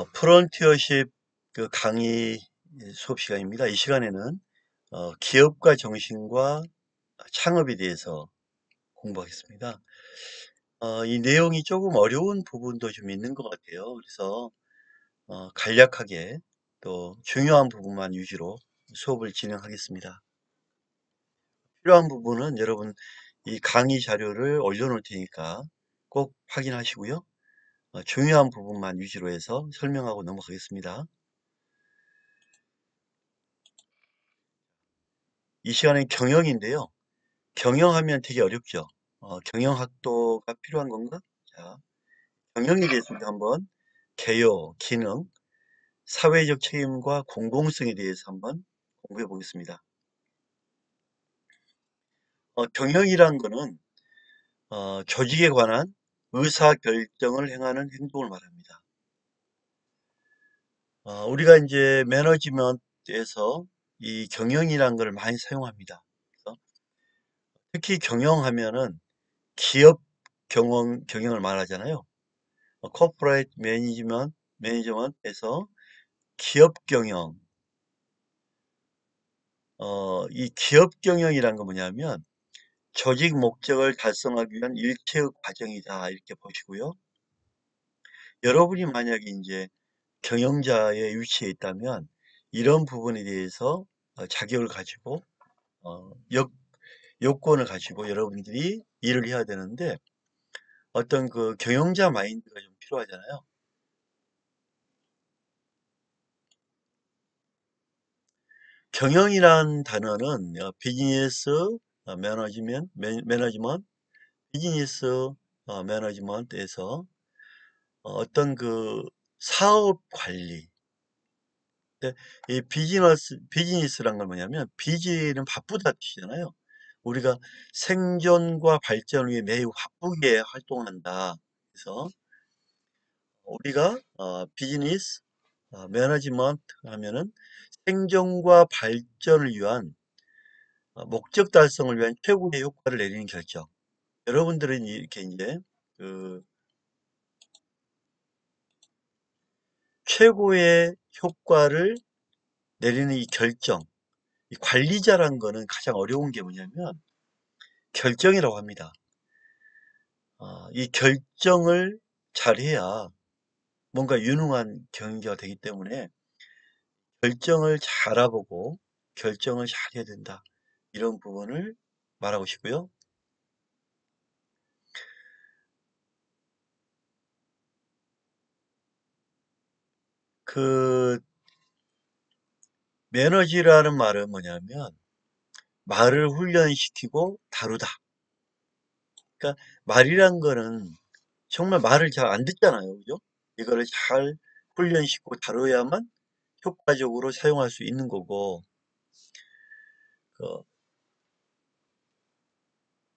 프론티어십 강의 수업 시간입니다. 이 시간에는 기업가 정신과 창업에 대해서 공부하겠습니다. 이 내용이 조금 어려운 부분도 좀 있는 것 같아요. 그래서 간략하게 또 중요한 부분만 위주로 수업을 진행하겠습니다. 필요한 부분은 여러분 이 강의 자료를 올려놓을 테니까 꼭 확인하시고요. 중요한 부분만 위주로 해서 설명하고 넘어가겠습니다. 이 시간은 경영인데요. 경영하면 되게 어렵죠. 경영학도가 필요한 건가? 자, 경영에 대해서 우리 한번 개요, 기능, 사회적 책임과 공공성에 대해서 한번 공부해 보겠습니다. 경영이란 거는 조직에 관한 의사 결정을 행하는 행동을 말합니다. 우리가 이제 매너지먼트에서 이 경영이란 걸 많이 사용합니다. 그래서 특히 경영하면은 기업 경영을 말하잖아요. 코퍼레이트 매니지먼트에서 기업 경영, 이 기업 경영이란 건 뭐냐면 조직 목적을 달성하기 위한 일체의 과정이다 이렇게 보시고요. 여러분이 만약에 이제 경영자의 위치에 있다면 이런 부분에 대해서 자격을 가지고 요건을 가지고 여러분들이 일을 해야 되는데 어떤 그 경영자 마인드가 좀 필요하잖아요. 경영이란 단어는 비즈니스 매너지먼트, 비즈니스 매너지먼트에서 어떤 그 사업 관리, 이 비즈니스란 건 뭐냐면 비즈는 바쁘다 뜻이잖아요. 우리가 생존과 발전을 위해 매우 바쁘게 활동한다. 그래서 우리가 비즈니스 매너지먼트 하면은 생존과 발전을 위한 목적 달성을 위한 최고의 효과를 내리는 결정. 여러분들은 이렇게 이제 그 최고의 효과를 내리는 이 결정, 이 관리자란 거는 가장 어려운 게 뭐냐면 결정이라고 합니다. 이 결정을 잘해야 뭔가 유능한 경영자가 되기 때문에 결정을 잘 알아보고 결정을 잘해야 된다. 이런 부분을 말하고 싶고요. 그 매너지라는 말은 뭐냐면 말을 훈련시키고 다루다. 그러니까 말이란 거는 정말 말을 잘 안 듣잖아요. 그죠? 이거를 잘 훈련시키고 다뤄야만 효과적으로 사용할 수 있는 거고, 그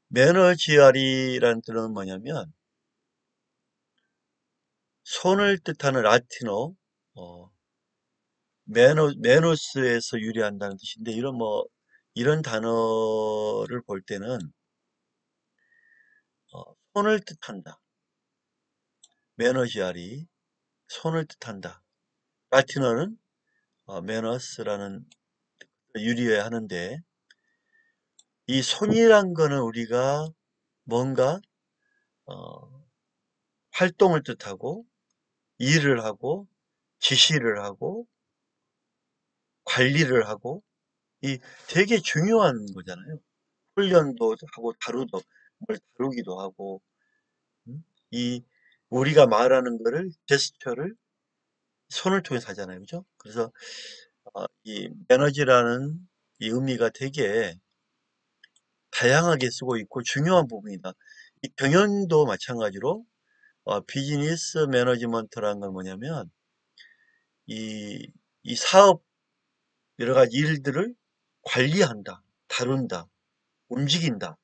매너지아리라는 뜻은 뭐냐면 손을 뜻하는 라틴어 매너스에서 유래한다는 뜻인데 이런 단어를 볼 때는 손을 뜻한다. 매너지아리 손을 뜻한다. 라틴어는 매너스라는 유리하는데 이 손이란 거는 우리가 뭔가 어, 활동을 뜻하고 일을 하고 지시를 하고 관리를 하고 이 되게 중요한 거잖아요. 훈련도 하고 뭘 다루기도 하고 이 우리가 말하는 거를 제스처를 손을 통해서 하잖아요. 그죠? 그래서 이 매너지라는 이 의미가 되게 다양하게 쓰고 있고 중요한 부분이다. 이 경영도 마찬가지로 비즈니스 매너지먼트라는 건 뭐냐면 이, 이 사업 여러 가지 일들을 관리한다, 다룬다, 움직인다.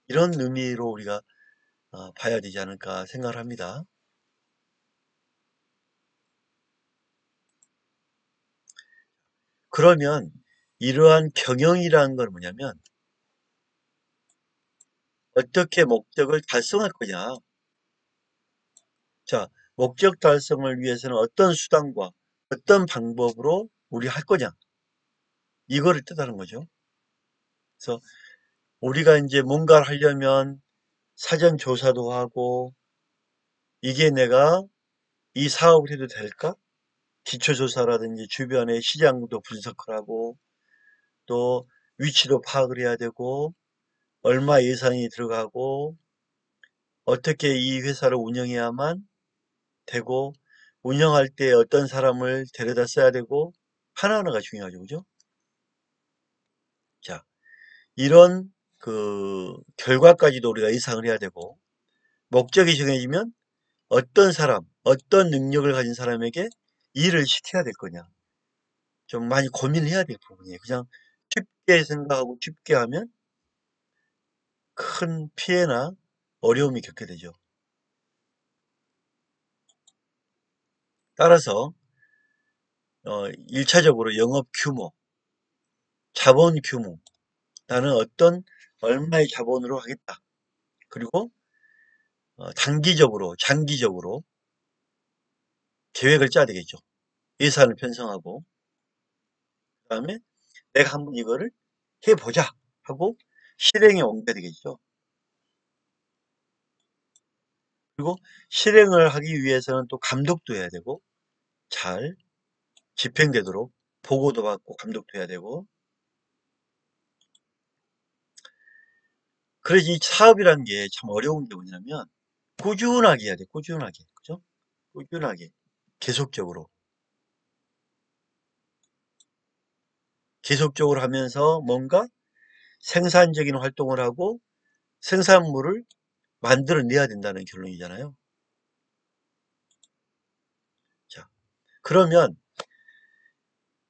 이런 의미로 우리가 봐야 되지 않을까 생각을 합니다. 그러면 이러한 경영이라는 건 뭐냐면 어떻게 목적을 달성할 거냐. 자, 목적 달성을 위해서는 어떤 수단과 어떤 방법으로 우리 할 거냐, 이거를 뜻하는 거죠. 그래서 우리가 이제 뭔가를 하려면 사전 조사도 하고, 이게 내가 이 사업을 해도 될까? 기초조사라든지 주변의 시장도 분석을 하고, 또 위치도 파악을 해야 되고, 얼마 예산이 들어가고, 어떻게 이 회사를 운영해야만 되고, 운영할 때 어떤 사람을 데려다 써야 되고, 하나하나가 중요하죠. 그죠? 자, 이런 그 결과까지도 우리가 예상을 해야 되고, 목적이 정해지면 어떤 사람, 어떤 능력을 가진 사람에게 일을 시켜야 될 거냐. 좀 많이 고민을 해야 될 부분이에요. 그냥 쉽게 생각하고 쉽게 하면 큰 피해나 어려움이 겪게 되죠. 따라서 1차적으로 영업 규모, 자본 규모, 나는 어떤 얼마의 자본으로 하겠다. 그리고 단기적으로, 장기적으로 계획을 짜야 되겠죠. 예산을 편성하고, 그다음에 내가 한번 이거를 해보자 하고 실행에 옮겨야 되겠죠. 그리고 실행을 하기 위해서는 또 감독도 해야 되고, 잘 집행되도록 보고도 받고 감독도 해야 되고, 그래서 이 사업이라는 게 참 어려운 게 뭐냐면 꾸준하게 해야 돼. 꾸준하게. 그죠? 꾸준하게. 계속적으로. 계속적으로 하면서 뭔가 생산적인 활동을 하고 생산물을 만들어내야 된다는 결론이잖아요. 자, 그러면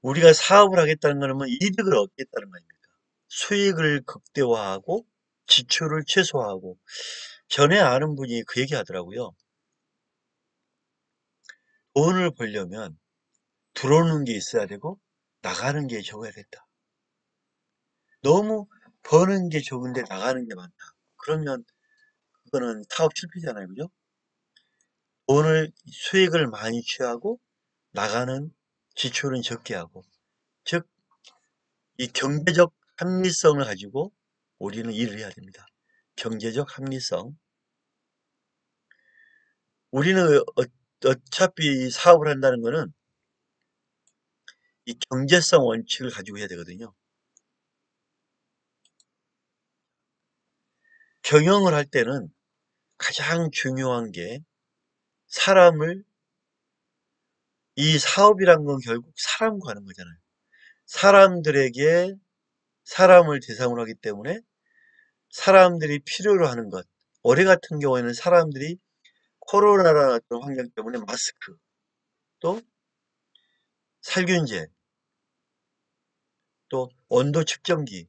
우리가 사업을 하겠다는 거는 이득을 얻겠다는 거 아닙니까? 수익을 극대화하고 지출을 최소화하고, 전에 아는 분이 그 얘기 하더라고요. 돈을 벌려면 들어오는 게 있어야 되고 나가는 게 적어야 된다. 너무 버는 게 적은데 나가는 게 많다. 그러면 그거는 사업 실패잖아요. 그죠? 돈을 수익을 많이 취하고 나가는 지출은 적게 하고, 즉 이 경제적 합리성을 가지고 우리는 일을 해야 됩니다. 경제적 합리성. 우리는 어차피 사업을 한다는 거는 이 경제성 원칙을 가지고 해야 되거든요. 경영을 할 때는 가장 중요한 게 사람을, 이 사업이란 건 결국 사람과 하는 거잖아요. 사람들에게 사람을 대상으로 하기 때문에 사람들이 필요로 하는 것. 올해 같은 경우에는 사람들이 코로나라는 어떤 환경 때문에 마스크, 또 살균제, 또 온도 측정기,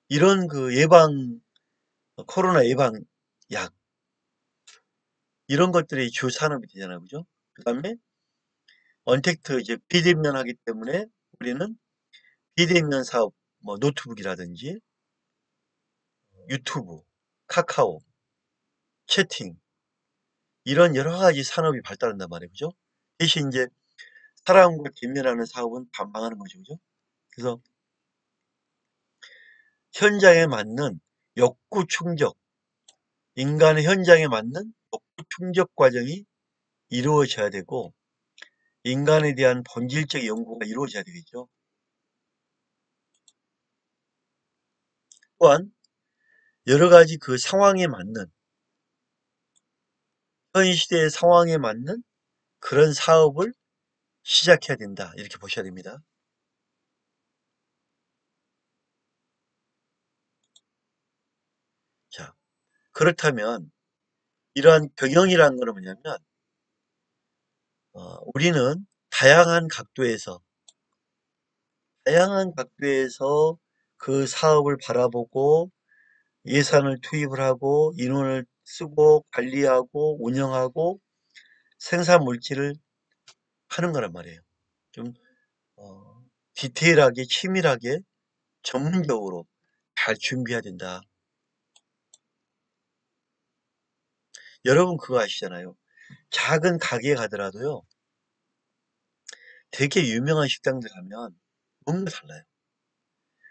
이런 그 예방, 코로나 예방 약, 이런 것들이 주 산업이 되잖아요. 그죠? 그 다음에 언택트, 이제 비대면 하기 때문에 우리는 비대면 사업, 뭐 노트북이라든지 유튜브, 카카오, 채팅, 이런 여러 가지 산업이 발달한단 말이에요. 그죠? 대신 이제 사람과 대면하는 사업은 반방하는 거죠. 그죠? 그래서 현장에 맞는 욕구 충족, 인간의 현장에 맞는 욕구 충족 과정이 이루어져야 되고, 인간에 대한 본질적 연구가 이루어져야 되겠죠. 또한 여러 가지 그 상황에 맞는, 현 시대의 상황에 맞는 그런 사업을 시작해야 된다. 이렇게 보셔야 됩니다. 자, 그렇다면 이러한 경영이라는 것은 뭐냐면, 우리는 다양한 각도에서 그 사업을 바라보고 예산을 투입을 하고 인원을 쓰고 관리하고 운영하고 생산 물질을 하는 거란 말이에요. 좀 디테일하게 치밀하게 전문적으로 잘 준비해야 된다. 여러분 그거 아시잖아요. 작은 가게에 가더라도요. 되게 유명한 식당들 가면 뭔가 달라요.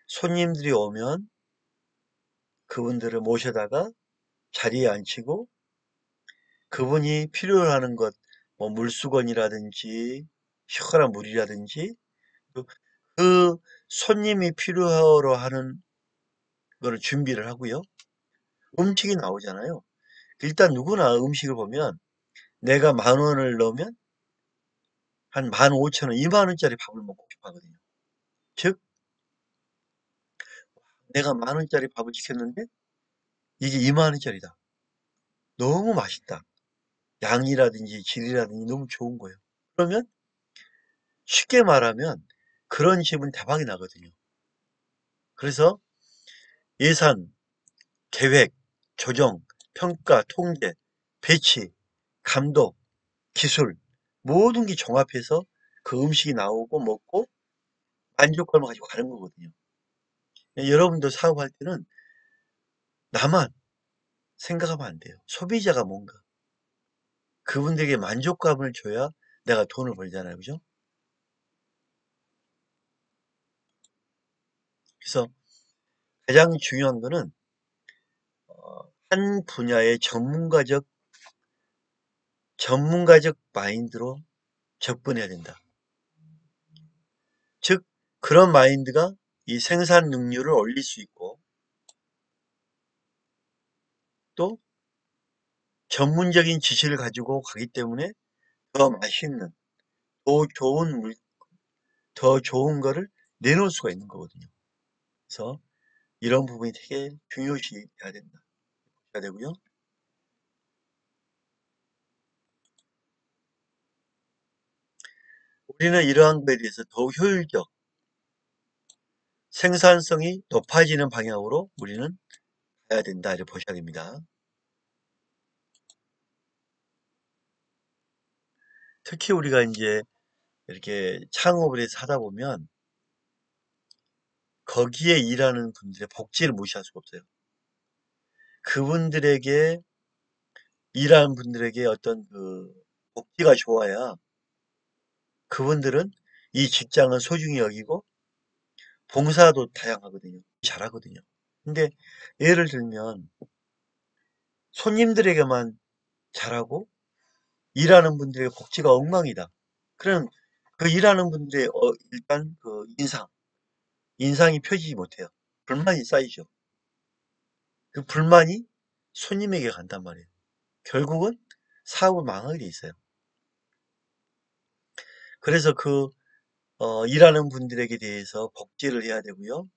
손님들이 오면 그분들을 모셔다가 자리에 앉히고 그분이 필요로 하는 것, 뭐 물수건이라든지 시원한 물이라든지 그, 그 손님이 필요로 하는 거를 준비를 하고요. 음식이 나오잖아요. 일단 누구나 음식을 보면 내가 10,000원을 넣으면 한 15,000원, 20,000원짜리 밥을 먹고 싶어 하거든요. 즉, 내가 10,000원짜리 밥을 시켰는데 이게 20,000원짜리다. 너무 맛있다. 양이라든지 질이라든지 너무 좋은 거예요. 그러면 쉽게 말하면 그런 집은 대박이 나거든요. 그래서 예산, 계획, 조정, 평가, 통제, 배치, 감독, 기술 모든 게 종합해서 그 음식이 나오고 먹고 만족감을 가지고 가는 거거든요. 여러분도 사업할 때는 나만 생각하면 안 돼요. 소비자가 뭔가 그분들에게 만족감을 줘야 내가 돈을 벌잖아요. 그죠? 그래서 가장 중요한 거는 한 분야의 전문가적 마인드로 접근해야 된다. 즉 그런 마인드가 이 생산 능률을 올릴 수 있고 또 전문적인 지식을 가지고 가기 때문에 더 맛있는, 더 좋은 더 좋은 거를 내놓을 수가 있는 거거든요. 그래서 이런 부분이 되게 중요시해야 된다. 해야 되고요. 우리는 이러한 것에 대해서 더욱 효율적, 생산성이 높아지는 방향으로 우리는 가야 된다. 이렇게 보셔야 됩니다. 특히 우리가 이제 이렇게 창업을 해서 하다 보면 거기에 일하는 분들의 복지를 무시할 수가 없어요. 그분들에게 일하는 분들에게 어떤 그 복지가 좋아야 그분들은 이 직장을 소중히 여기고 봉사도 다양하거든요. 잘하거든요. 근데 예를 들면 손님들에게만 잘하고 일하는 분들의 복지가 엉망이다. 그럼 그 일하는 분들의 일단 그 인상이 펴지지 못해요. 불만이 쌓이죠. 그 불만이 손님에게 간단 말이에요. 결국은 사업을 망하게 돼 있어요. 그래서 일하는 분들에게 대해서 복지를 해야 되고요.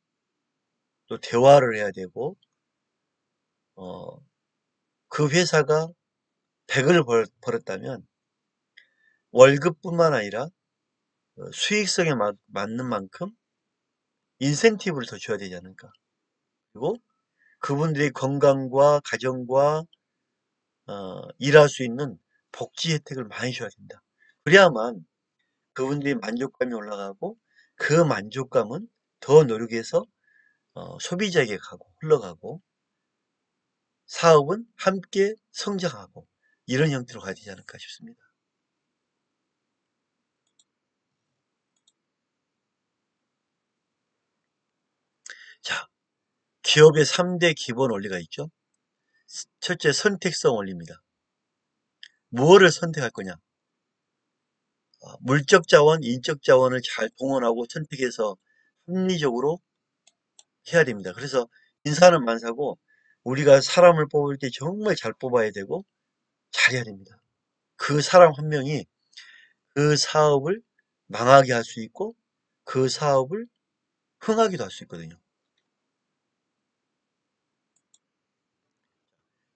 또 대화를 해야 되고, 어, 그 회사가 100을 벌었다면 월급뿐만 아니라 수익성에 맞는 만큼 인센티브를 더 줘야 되지 않을까. 그리고 그분들의 건강과 가정과 일할 수 있는 복지 혜택을 많이 줘야 된다. 그래야만 그분들의 만족감이 올라가고 그 만족감은 더 노력해서 소비자에게 가고 흘러가고 사업은 함께 성장하고 이런 형태로 가야 되지 않을까 싶습니다. 자, 기업의 3대 기본 원리가 있죠. 첫째, 선택성 원리입니다. 무엇을 선택할 거냐? 물적 자원, 인적 자원을 잘 동원하고 선택해서 합리적으로 해야 됩니다. 그래서 인사는 만사고 우리가 사람을 뽑을 때 정말 잘 뽑아야 되고 잘해야 됩니다. 그 사람 한 명이 그 사업을 망하게 할 수 있고 그 사업을 흥하기도 할 수 있거든요.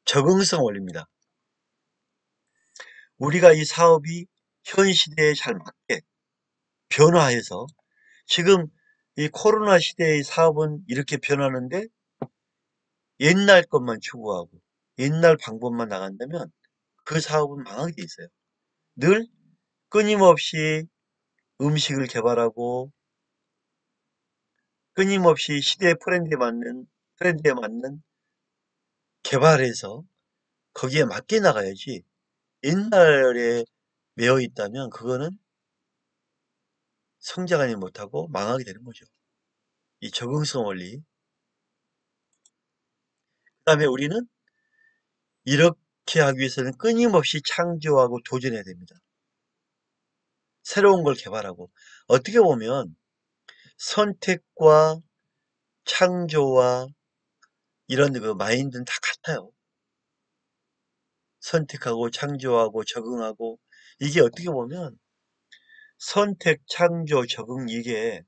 적응성 원리입니다. 우리가 이 사업이 현 시대에 잘 맞게 변화해서 지금 이 코로나 시대의 사업은 이렇게 변하는데 옛날 것만 추구하고 옛날 방법만 나간다면 그 사업은 망하게 돼 있어요. 늘 끊임없이 음식을 개발하고 끊임없이 시대 트렌드에 맞는 개발해서 거기에 맞게 나가야지 옛날에 매여 있다면 그거는 성장하지 못하고 망하게 되는 거죠. 이 적응성 원리. 그다음에 우리는 이렇게 하기 위해서는 끊임없이 창조하고 도전해야 됩니다. 새로운 걸 개발하고. 어떻게 보면 선택과 창조와 이런 그 마인드는 다 같아요. 선택하고 창조하고 적응하고 이게 어떻게 보면 선택, 창조, 적응 이게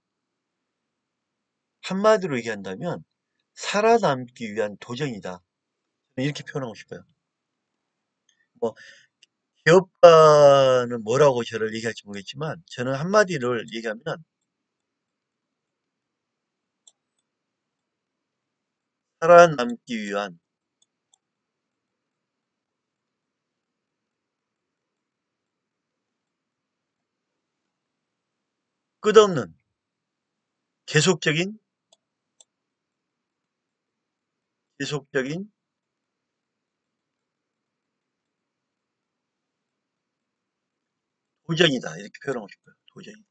한마디로 얘기한다면 살아남기 위한 도전이다. 이렇게 표현하고 싶어요. 뭐 기업가는 뭐라고 저를 얘기할지 모르겠지만 저는 한마디를 얘기하면 살아남기 위한 끝없는 계속적인 계속적인 도전이다. 이렇게 표현하고 싶어요. 도전이다.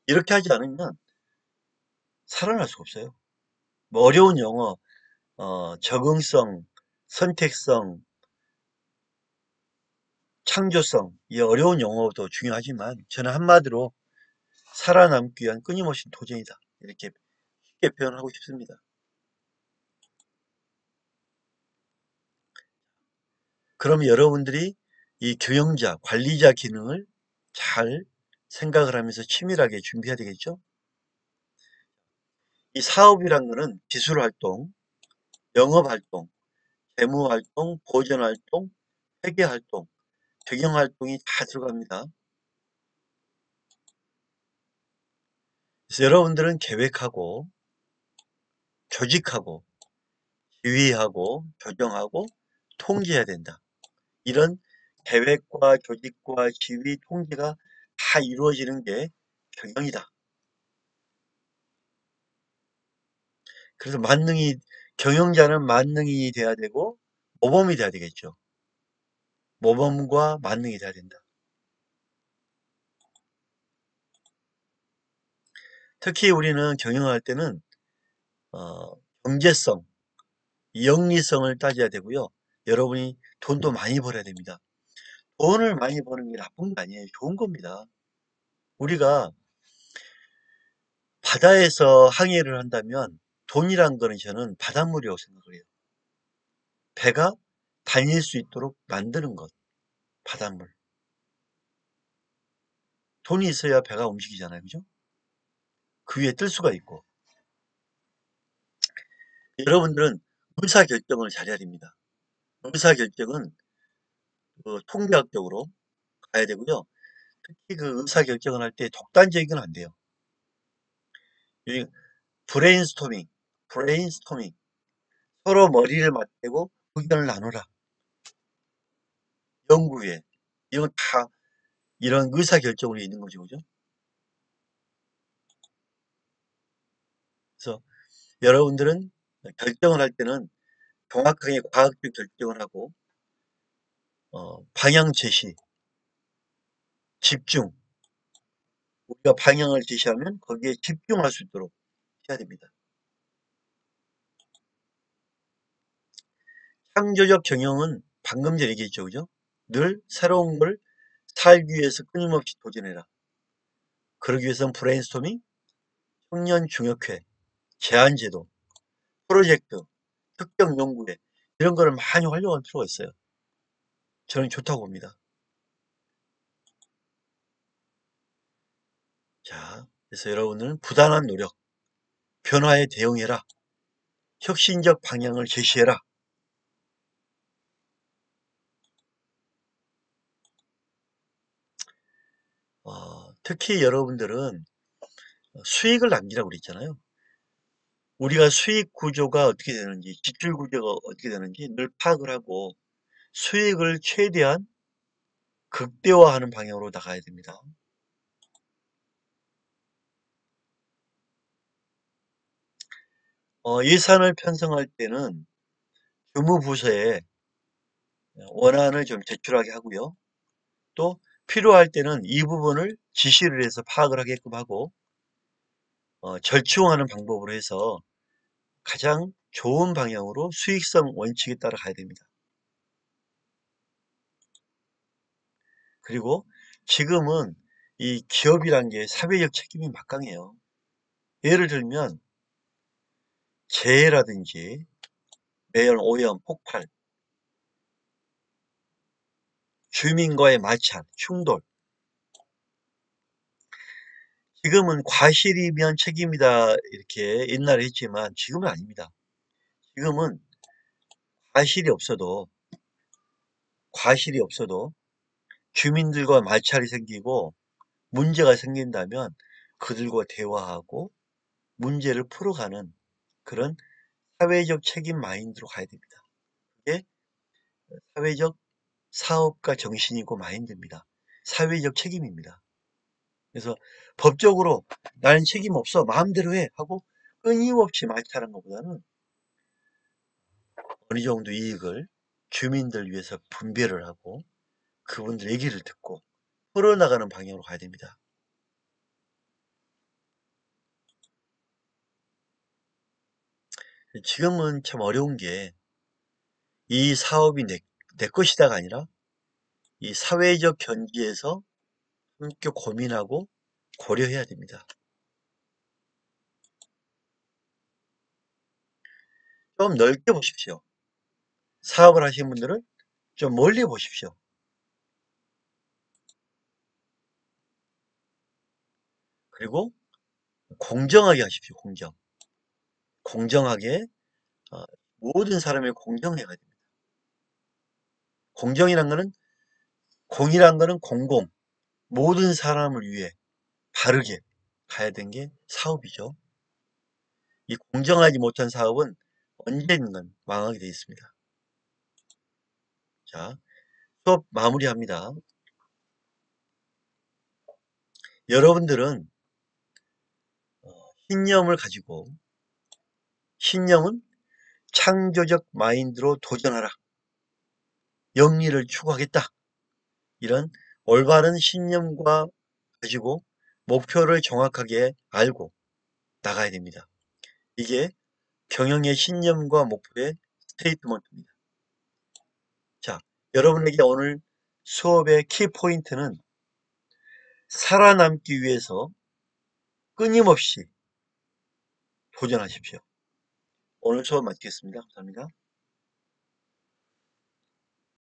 이렇게 하지 않으면 살아날 수가 없어요. 뭐 어려운 영어, 적응성, 선택성, 창조성, 이 어려운 용어도 중요하지만 저는 한마디로 살아남기 위한 끊임없는 도전이다. 이렇게 쉽게 표현하고 싶습니다. 그럼 여러분들이 이 경영자, 관리자 기능을 잘 생각을 하면서 치밀하게 준비해야 되겠죠? 이 사업이란 거는 기술 활동, 영업 활동, 재무 활동, 보전 활동, 회계 활동, 경영 활동이 다 들어갑니다. 그래서 여러분들은 계획하고 조직하고 지휘하고 조정하고 통제해야 된다. 이런 계획과 조직과 지휘, 통제가 다 이루어지는 게 경영이다. 그래서 경영자는 만능이 돼야 되고 모범이 돼야 되겠죠. 모범과 만능이 돼야 된다. 특히 우리는 경영할 때는 어, 경제성, 영리성을 따져야 되고요. 여러분이 돈도 많이 벌어야 됩니다. 돈을 많이 버는 게 나쁜 게 아니에요. 좋은 겁니다. 우리가 바다에서 항해를 한다면 돈이란 거는 저는 바닷물이라고 생각을 해요. 배가 다닐 수 있도록 만드는 것, 바닷물. 돈이 있어야 배가 움직이잖아요. 그죠? 그 위에 뜰 수가 있고. 여러분들은 의사결정을 잘해야 됩니다. 의사결정은 그 통계학적으로 가야 되고요. 특히 그 의사결정을 할 때 독단적인 건 안 돼요. 이 브레인스토밍, 브레인스토밍. 서로 머리를 맞대고 의견을 나누라. 연구에. 이건 다 이런 의사결정으로 있는 거죠. 그죠? 그래서 여러분들은 결정을 할 때는 정확하게 과학적 결정을 하고 방향 제시, 집중. 우리가 방향을 제시하면 거기에 집중할 수 있도록 해야 됩니다. 창조적 경영은 방금 전에 얘기했죠. 그죠? 늘 새로운 걸 살기 위해서 끊임없이 도전해라. 그러기 위해서는 브레인스토밍, 청년 중역회, 제안제도, 프로젝트, 특정 연구회 이런 거를 많이 활용할 필요가 있어요. 저는 좋다고 봅니다. 자, 그래서 여러분은 부단한 노력, 변화에 대응해라. 혁신적 방향을 제시해라. 특히 여러분들은 수익을 남기라고 그랬잖아요. 우리가 수익 구조가 어떻게 되는지, 지출 구조가 어떻게 되는지 늘 파악을 하고 수익을 최대한 극대화하는 방향으로 나가야 됩니다. 예산을 편성할 때는 주무부서에 원안을 좀 제출하게 하고요. 또 필요할 때는 이 부분을 지시를 해서 파악을 하게끔 하고 절충하는 방법으로 해서 가장 좋은 방향으로 수익성 원칙에 따라 가야 됩니다. 그리고 지금은 이 기업이란 게 사회적 책임이 막강해요. 예를 들면 재해라든지 매연, 오염, 폭발, 주민과의 마찰, 충돌. 지금은 과실이면 책임이다 이렇게 옛날에 했지만 지금은 아닙니다. 지금은 과실이 없어도 과실이 없어도 주민들과 마찰이 생기고 문제가 생긴다면 그들과 대화하고 문제를 풀어가는 그런 사회적 책임 마인드로 가야 됩니다. 그게 사회적 사업가 정신이고 마인드입니다. 사회적 책임입니다. 그래서 법적으로 나는 책임 없어 마음대로 해 하고 끊임없이 마찰한 것보다는 어느 정도 이익을 주민들 위해서 분배를 하고 그분들 얘기를 듣고 풀어나가는 방향으로 가야 됩니다. 지금은 참 어려운 게 이 사업이 내 것이다가 아니라 이 사회적 견지에서 함께 고민하고 고려해야 됩니다. 좀 넓게 보십시오. 사업을 하시는 분들은 좀 멀리 보십시오. 그리고 공정하게 하십시오. 공정하게 모든 사람이 공정해야 됩니다. 공정이란 거는 공이란 거는 공공 모든 사람을 위해 바르게 가야 되는 게 사업이죠. 이 공정하지 못한 사업은 언젠간 망하게 되어 있습니다. 자, 수업 마무리합니다. 여러분들은 신념을 가지고 신념은 창조적 마인드로 도전하라. 영리를 추구하겠다. 이런 올바른 신념과 가지고 목표를 정확하게 알고 나가야 됩니다. 이게 경영의 신념과 목표의 스테이트먼트입니다. 자, 여러분에게 오늘 수업의 키포인트는 살아남기 위해서 끊임없이 도전하십시오. 오늘 수업 마치겠습니다. 감사합니다.